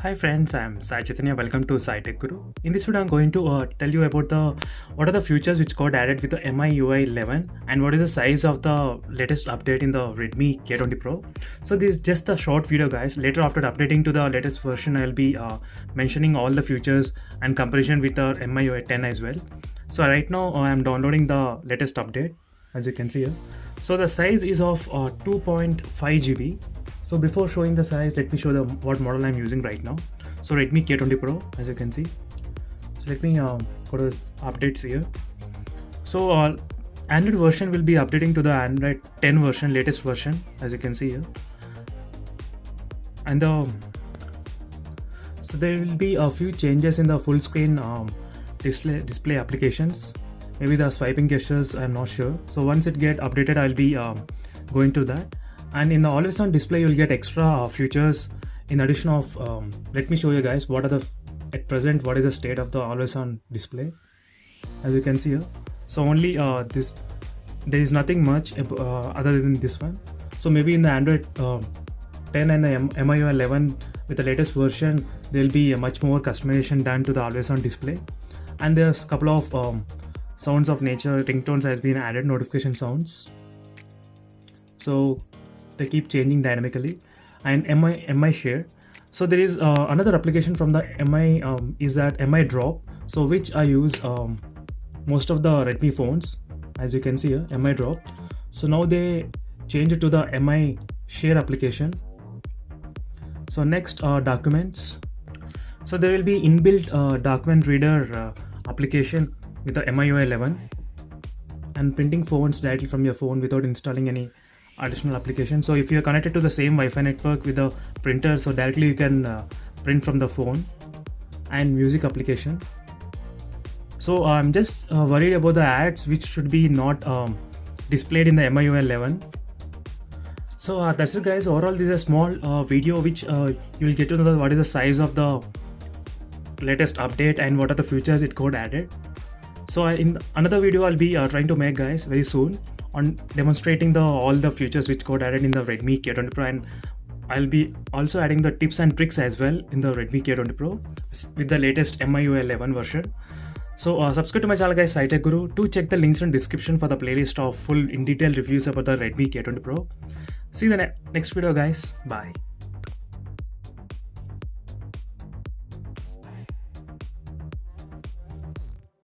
Hi friends, I'm Sai Chaitanya. Welcome to Sai Tech Guru. In this video, I'm going to tell you about what are the features which got added with the MIUI 11 and what is the size of the latest update in the Redmi K20 Pro. So this is just a short video, guys. Later, after updating to the latest version, I'll be mentioning all the features and comparison with the MIUI 10 as well. So right now, I'm downloading the latest update, as you can see here. So the size is of 2.5 GB. So before showing the size, let me show what model I'm using right now. So Redmi K20 Pro, as you can see. So let me go to updates here. So Android version will be updating to the Android 10 version, latest version, as you can see here. And so there will be a few changes in the full screen display applications. Maybe the swiping gestures, I'm not sure. So once it get updated, I'll be going to that. And in the always on display, you'll get extra features in addition of let me show you guys what are at present what is the state of the always on display, as you can see here. So only there is nothing much other than this one. So maybe in the Android 10 and the MIUI 11 with the latest version, there will be a much more customization done to the always on display. And there's a couple of sounds of nature, ringtones has been added, notification sounds. So they keep changing dynamically. And MI share. So there is another application from the MI is that MI drop. So which I use most of the Redmi phones, as you can see here, MI drop. So now they change it to the MI share application. So next documents. So there will be inbuilt document reader application with the MIUI 11 and printing phones directly from your phone without installing any additional application. So if you're connected to the same Wi-Fi network with the printer, so directly you can print from the phone. And music application. So I'm just worried about the ads which should be not displayed in the MIUI 11. So that's it, guys. Overall, this is a small video which you will get to know what is the size of the latest update and what are the features it got added. So in another video I'll be trying to make, guys, very soon on demonstrating all the features which got added in the Redmi K20 Pro, and I'll be also adding the tips and tricks as well in the Redmi K20 Pro with the latest MIUI 11 version. So subscribe to my channel, guys, Sai Tech Guru. Do check the links in the description for the playlist of full in detail reviews about the Redmi K20 Pro. See you in the next video, guys. Bye.